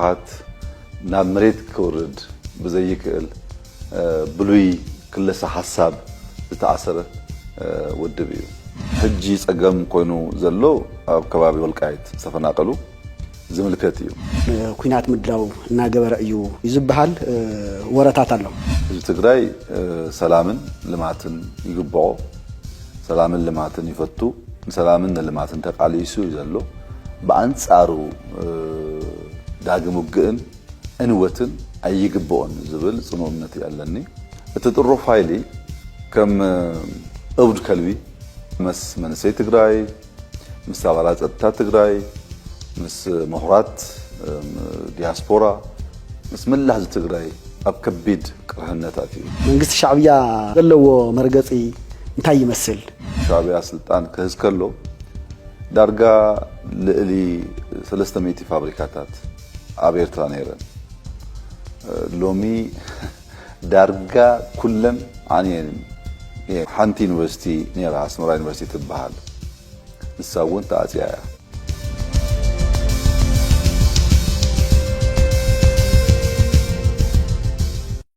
ህወሓት ናብ መሬት ክወርድ ብዘይክእል ብሉይ ክለሳ ሐሳብ ዝተኣሰረ ውድብ እዩ ሕጂ ጸገም ኮይኑ ዘሎ ኣብ ከባቢ ወልቃይት ዝተፈናቀሉ ዝምልከት እዩ ኩናት ምድላው እናገበረ እዩ ይዝብሃል ወረታት ኣሎ ህዝቢ ትግራይ ሰላምን ልማትን ይግብኦ ሰላምን ልማትን ይፈቱ ሰላምን ልማትን ተቃሊሱ ይዘሎ በአንጻሩ ዳግም ውግእን እንወትን አይግብኦን ዝብል ጽኑነት ያለኒ እትጥሩ ፋይሊ ከም እብድ ከልቢ መስ መንሰይ ትግራይ ምስ አባላት ጸጥታ ትግራይ ምስ ምሁራት ዲያስፖራ ምስ መላህ ትግራይ ኣብ ከቢድ ቅርህነታት እዩ መንግስት ሻዕብያ ዘለዎ መርገጺ እንታይ ይመስል ሻዕብያ ስልጣን ክህዝ ከሎ ዳርጋ ልዕሊ 300 ፋብሪካታት ኣብ ኤርትራ ነይረን ሎሚ ዳርጋ ኩለን ዓንየን ሓንቲ ዩኒቨርሲቲ ነይራ ኣስመራ ዩኒቨርሲቲ ትበሃል ንሳውን ተኣጽያ